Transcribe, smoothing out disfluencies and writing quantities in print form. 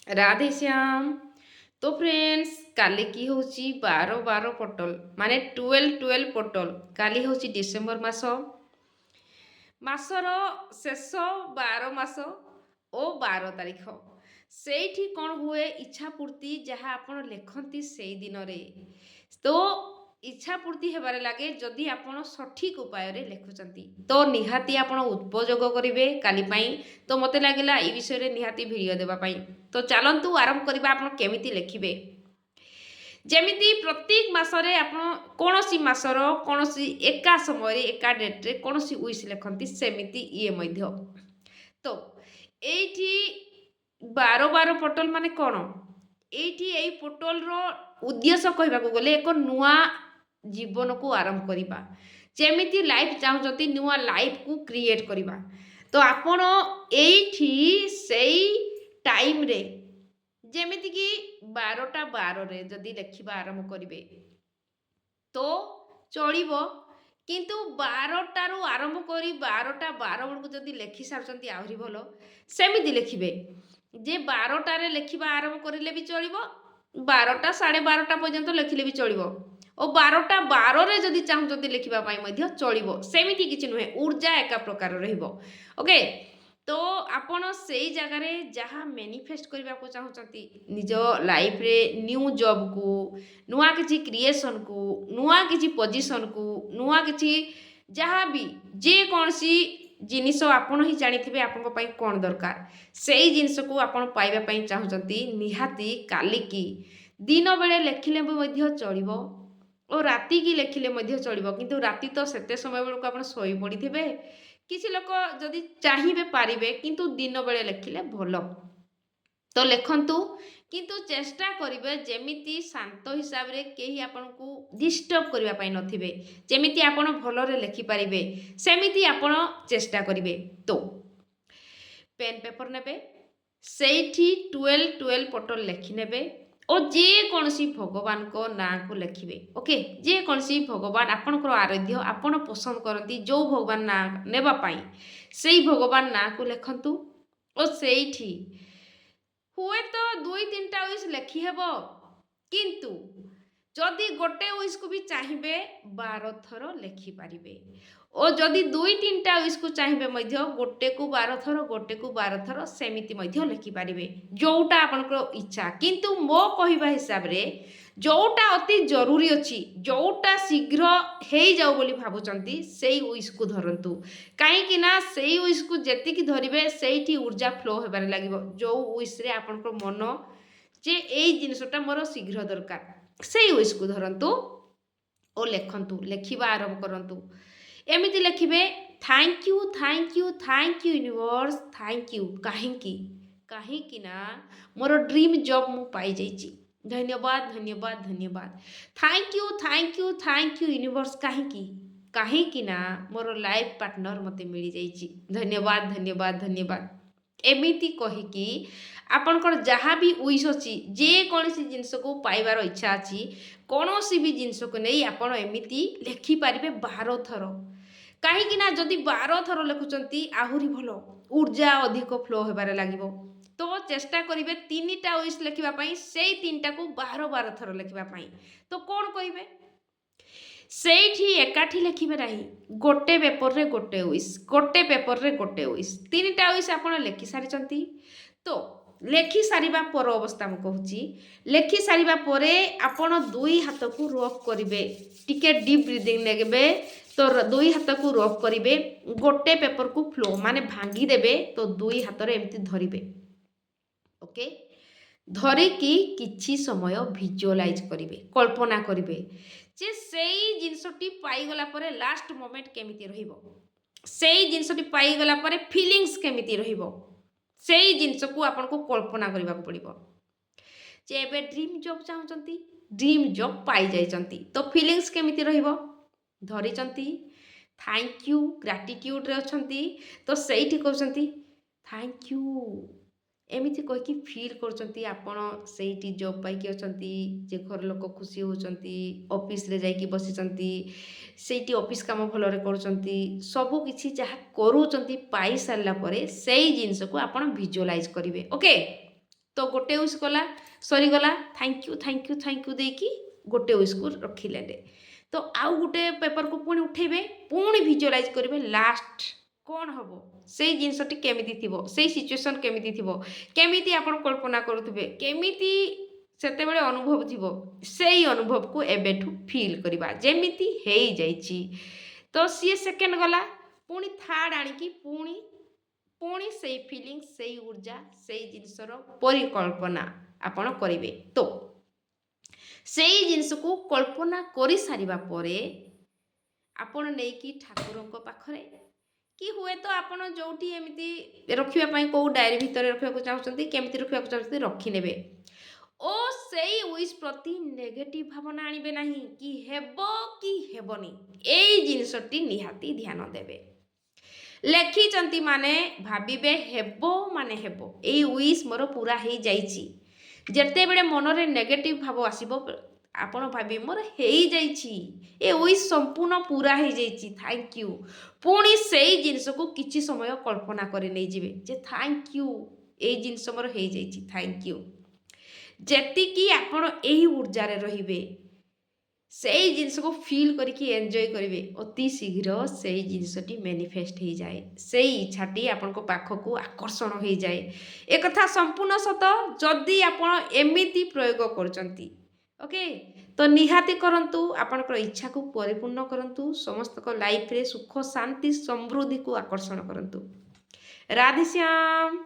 राधे श्याम। तो फ्रेंड्स काली की होची 12 पटल माने 12 पटल काली होची डिसेम्बर मास मासर शेष 12 मास ओ 12 तारीख ସେଇଠି କ'ଣ ହୁଏ ଇଚ୍ଛା ପୂର୍ତ୍ତି ଯାହା ଆପଣ ଲେଖନ୍ତି ସେଇ ଦିନରେ। ତ ଇଚ୍ଛା ପୂର୍ତ୍ତି ହେବାରେ ଲାଗେ ଯଦି ଆପଣ ସଠିକ୍ ଉପାୟରେ ଲେଖୁଛନ୍ତି ତ ନିହାତି ଆପଣ ଉପଯୋଗ କରିବେ କାଲି ପାଇଁ। ତ ମୋତେ ଲାଗିଲା ଏଇ ବିଷୟରେ ନିହାତି ଭିଡ଼ିଓ ଦେବା ପାଇଁ। ତ ଚାଲନ୍ତୁ ଆରମ୍ଭ କରିବା ଆପଣ କେମିତି ଲେଖିବେ। ଯେମିତି ପ୍ରତ୍ୟେକ ମାସରେ ଆପଣ କୌଣସି ମାସର କୌଣସି ଏକା ସମୟରେ ଏକା ଡେଟ୍ରେ କୌଣସି ୱିଶ୍ ଲେଖନ୍ତି ସେମିତି ଇଏ ମଧ୍ୟ। ତ ଏଇଠି 12 ପଟଲ ମାନେ କ'ଣ? ଏଇଠି ଏଇ ପୋର୍ଟାଲର ଉଦ୍ଦେଶ୍ୟ କହିବାକୁ ଗଲେ ଏକ ନୂଆ ଜୀବନକୁ ଆରମ୍ଭ କରିବା। ଯେମିତି ଲାଇଫ୍ ଚାହୁଁଛନ୍ତି ନୂଆ ଲାଇଫ୍କୁ କ୍ରିଏଟ୍ କରିବା। ତ ଆପଣ ଏଇଠି ସେଇ ଟାଇମ୍ରେ ଯେମିତିକି 12ଟା 12ରେ ଯଦି ଲେଖିବା ଆରମ୍ଭ କରିବେ ତ ଚଳିବ। କିନ୍ତୁ 12ଟାରୁ ଆରମ୍ଭ କରି 12ଟା 12 ବେଳକୁ ଯଦି ଲେଖି ସାରୁଛନ୍ତି ଆହୁରି ଭଲ। ସେମିତି ଲେଖିବେ ଯେ 12ଟାରେ ଲେଖିବା ଆରମ୍ଭ କରିଲେ ବି ଚଳିବ, 12ଟା 12:30 ପର୍ଯ୍ୟନ୍ତ ଲେଖିଲେ ବି ଚଳିବ ଓ 12ଟା 12ରେ ଯଦି ଚାହୁଁଛନ୍ତି ଲେଖିବା ପାଇଁ ମଧ୍ୟ ଚଳିବ। ସେମିତି କିଛି ନୁହେଁ, ଊର୍ଜା ଏକା ପ୍ରକାର ରହିବ। ଓକେ। ତ ଆପଣ ସେଇ ଜାଗାରେ ଯାହା ମ୍ୟାନିଫେଷ୍ଟ କରିବାକୁ ଚାହୁଁଛନ୍ତି ନିଜ ଲାଇଫ୍ରେ ନ୍ୟୁ ଜବ୍କୁ, ନୂଆ କିଛି କ୍ରିଏସନ୍କୁ, ନୂଆ କିଛି ପୋଜିସନ୍କୁ, ନୂଆ କିଛି ଯାହା ବି ଯେକୌଣସି ଜିନିଷ ଆପଣ ହିଁ ଜାଣିଥିବେ ଆପଣଙ୍କ ପାଇଁ କ'ଣ ଦରକାର। ସେଇ ଜିନିଷକୁ ଆପଣ ପାଇବା ପାଇଁ ଚାହୁଁଛନ୍ତି ନିହାତି କାଲିକି ଦିନ ବେଳେ ଲେଖିଲେ ବି ମଧ୍ୟ ଚଳିବ ଓ ରାତିକି ଲେଖିଲେ ମଧ୍ୟ ଚଳିବ। କିନ୍ତୁ ରାତି ତ ସେତେ ସମୟ ବେଳକୁ ଆପଣ ଶୋଇପଡ଼ିଥିବେ। କିଛି ଲୋକ ଯଦି ଚାହିଁବେ ପାରିବେ, କିନ୍ତୁ ଦିନ ବେଳେ ଲେଖିଲେ ଭଲ। ତ ଲେଖନ୍ତୁ, କିନ୍ତୁ ଚେଷ୍ଟା କରିବେ ଯେମିତି ଶାନ୍ତ ହିସାବରେ କେହି ଆପଣଙ୍କୁ ଡିଷ୍ଟର୍ବ କରିବା ପାଇଁ ନଥିବେ, ଯେମିତି ଆପଣ ଭଲରେ ଲେଖିପାରିବେ ସେମିତି ଆପଣ ଚେଷ୍ଟା କରିବେ। ତ ପେନ୍ ପେପର ନେବେ, ସେଇଠି 12 ପଟଲ ଲେଖିନେବେ ଓ ଯେକୌଣସି ଭଗବାନଙ୍କ ନାଁକୁ ଲେଖିବେ। ଓକେ, ଯେକୌଣସି ଭଗବାନ ଆପଣଙ୍କର ଆରାଧ୍ୟ ଆପଣ ପସନ୍ଦ କରନ୍ତି ଯେଉଁ ଭଗବାନ ନାଁ ନେବା ପାଇଁ ସେଇ ଭଗବାନ ନାଁକୁ ଲେଖନ୍ତୁ ଓ ସେଇଠି ହୁଏତ 2-3ଟା ୱିଶ୍ ଲେଖିହେବ, କିନ୍ତୁ ଯଦି ଗୋଟେ ୱିଶ୍କୁ ବି ଚାହିଁବେ 12 ଥର ଲେଖିପାରିବେ ଓ ଯଦି 2-3ଟା ୱିଶ୍କୁ ଚାହିଁବେ ମଧ୍ୟ ଗୋଟେକୁ 12 ଥର ଗୋଟେକୁ 12 ଥର ସେମିତି ମଧ୍ୟ ଲେଖିପାରିବେ, ଯେଉଁଟା ଆପଣଙ୍କର ଇଚ୍ଛା। କିନ୍ତୁ ମୋ କହିବା ହିସାବରେ ଯେଉଁଟା ଅତି ଜରୁରୀ ଅଛି, ଯେଉଁଟା ଶୀଘ୍ର ହେଇଯାଉ ବୋଲି ଭାବୁଛନ୍ତି ସେଇ ୱିଶ୍କୁ ଧରନ୍ତୁ। କାହିଁକି ନା ସେଇ ୱିଶ୍କୁ ଯେତିକି ଧରିବେ ସେଇଠି ଊର୍ଜା ଫ୍ଲୋ ହେବାରେ ଲାଗିବ। ଯେଉଁ ୱିଶ୍ରେ ଆପଣଙ୍କର ମନ ଯେ ଏଇ ଜିନିଷଟା ମୋର ଶୀଘ୍ର ଦରକାର ସେଇ ୱିଶ୍କୁ ଧରନ୍ତୁ ଓ ଲେଖନ୍ତୁ, ଲେଖିବା ଆରମ୍ଭ କରନ୍ତୁ। ଏମିତି ଲେଖିବେ, thank you thank you thank you universe, thank you. କାହିଁକି? କାହିଁକି ନା ମୋର ଡ୍ରିମ୍ ଜବ୍ ମୁଁ ପାଇଯାଇଛି। ଧନ୍ୟବାଦ ଧନ୍ୟବାଦ ଧନ୍ୟବାଦ। Thank you thank you thank you universe. କାହିଁକି? କାହିଁକି ନା ମୋର ଲାଇଫ୍ ପାର୍ଟନର ମୋତେ ମିଳିଯାଇଛି। ଧନ୍ୟବାଦ ଧନ୍ୟବାଦ ଧନ୍ୟବାଦ। ଏମିତି କହିକି ଆପଣଙ୍କର ଯାହା ବି ୱିଶ୍ ଅଛି, ଯେକୌଣସି ଜିନିଷକୁ ପାଇବାର ଇଚ୍ଛା ଅଛି, କୌଣସି ବି ଜିନିଷକୁ ନେଇ ଆପଣ ଏମିତି ଲେଖିପାରିବେ 12 ଥର। କାହିଁକି ନା ଯଦି 12 ଥର ଲେଖୁଛନ୍ତି ଆହୁରି ଭଲ, ଊର୍ଜା ଅଧିକ ଫ୍ଲୋ ହେବାରେ ଲାଗିବ। ତ ଚେଷ୍ଟା କରିବେ 3ଟା ୱିଶ୍ ଲେଖିବା ପାଇଁ, ସେଇ 3ଟାକୁ 12 ଥର ଲେଖିବା ପାଇଁ। ତ କ'ଣ କରିବେ? ସେଇଠି ଏକାଠି ଲେଖିବେ ନାହିଁ, ଗୋଟେ ପେପରରେ ଗୋଟେ ୱିଶ୍, ଗୋଟେ ପେପରରେ ଗୋଟେ ୱିଶ୍। 3ଟା ୱିଶ୍ ଆପଣ ଲେଖି ସାରିଛନ୍ତି। ତ ଲେଖି ସାରିବା ପର ଅବସ୍ଥା ମୁଁ କହୁଛି, ଲେଖି ସାରିବା ପରେ ଆପଣ 2 ହାତକୁ ରବ୍ କରିବେ, ଟିକେ ଡିପ୍ ବ୍ରିଦିଂ ନେବେ। ତ 2 ହାତକୁ ରବ୍ କରିବେ, ଗୋଟେ ପେପରକୁ ଫ୍ଲୋ ମାନେ ଭାଙ୍ଗିଦେବେ। ତ 2 ହାତରେ ଏମିତି ଧରିବେ। ଓକେ, ଧରିକି କିଛି ସମୟ ଭିଜୁଆଲାଇଜ୍ କରିବେ, କଳ୍ପନା କରିବେ ଯେ ସେଇ ଜିନିଷଟି ପାଇଗଲା ପରେ ଲାଷ୍ଟ ମୋମେଣ୍ଟ କେମିତି ରହିବ, ସେଇ ଜିନିଷଟି ପାଇଗଲା ପରେ ଫିଲିଙ୍ଗସ୍ କେମିତି ରହିବ, ସେଇ ଜିନିଷକୁ ଆପଣଙ୍କୁ କଳ୍ପନା କରିବାକୁ ପଡ଼ିବ। ଯେ ଏବେ ଡ୍ରିମ୍ ଜବ୍ ଚାହୁଁଛନ୍ତି, ଡ୍ରିମ୍ ଜବ୍ ପାଇଯାଇଛନ୍ତି, ତ ଫିଲିଙ୍ଗସ୍ କେମିତି ରହିବ? ଧରିଛନ୍ତି, ଥ୍ୟାଙ୍କ ୟୁ ଗ୍ରାଟିଟ୍ୟୁଡ଼ରେ ଅଛନ୍ତି, ତ ସେଇଠି କହୁଛନ୍ତି ଥ୍ୟାଙ୍କ ୟୁ। ଏମିତି କହିକି ଫିଲ୍ କରୁଛନ୍ତି ଆପଣ ସେଇଠି ଜବ୍ ପାଇକି ଅଛନ୍ତି, ଯେ ଘର ଲୋକ ଖୁସି ହେଉଛନ୍ତି, ଅଫିସରେ ଯାଇକି ବସିଛନ୍ତି, ସେଇଠି ଅଫିସ୍ କାମ ଭଲରେ କରୁଛନ୍ତି, ସବୁକିଛି ଯାହା କରୁଛନ୍ତି ପାଇସାରିଲା ପରେ ସେଇ ଜିନିଷକୁ ଆପଣ ଭିଜୁଆଲାଇଜ୍ କରିବେ। ଓକେ, तो गोटे यूज कला सरीगला थैंक यू देकी गोटे यूज को रखिले। तो आउ गोटे पेपर को पुणी उठेबे पुणी विजुअलाइज करेंगे लास्ट कौन हम से जिनसटी केमिति थिबो से सिचुएशन केमिति थिबो केमिति आपण कल्पना करुथिबे केमिति सेतेबेले अनुभव थिबो सेई अनुभव को एबेठु फील करिबा जेमिति हेई जाइछि। तो सी सेकेंड गला पुणी थर्ड आनिकी पुणी पुणी से फिलिंग से ऊर्जा से जिनसर परिकल्पना आपण करिवे। तो से जिनस को कल्पना करि सारिबा परे आपण नेकी ठाकुरंक पाखरे कि हुए तो आपण जोठी एमिति रखिबा पई को डायरी भीतर रखिबा चाहउछंती केमिति रखिबा चाहउछंती रखि नेबे ओ सेई विश प्रति नेगेटिव भावना आनिबे नाही कि हेबो कि हेबनी एई जिनसटी निहाती ध्यान देबे। लेखिचंती माने भाबिबे हेबो माने हेबो एई विश मोर पूरा हेई जाईची जेते बेले मनरे नेगेटिव भाव आसीबो आपण भाबी मोर हेई जाईची ए विश संपूर्ण पूरा हेई जाईची थैंक यू पुणी सेई जिनस को किछि समय कल्पना करे नै जिवे जे थैंक यू ए जिनस मोर हेई जाईची थैंक यू जेति कि आपण एही ऊर्जा रे रहिबे सेई जिनस को फील करिकि एन्जॉय करिवे अति शीघ्र सेई जिनसटी मैनिफेस्ट हो जाए सेई इच्छाटी आपण को पाख को आकर्षण हो जाए। एक कथा संपूर्ण सत जदि आपण एमिति प्रयोग करचंती ओके तो निहाती करंतु आपनकर इच्छा को परिपूर्ण करंतु समस्त को लाइफ रे सुख शांति समृद्धि को आकर्षण करंतु। राधे श्याम।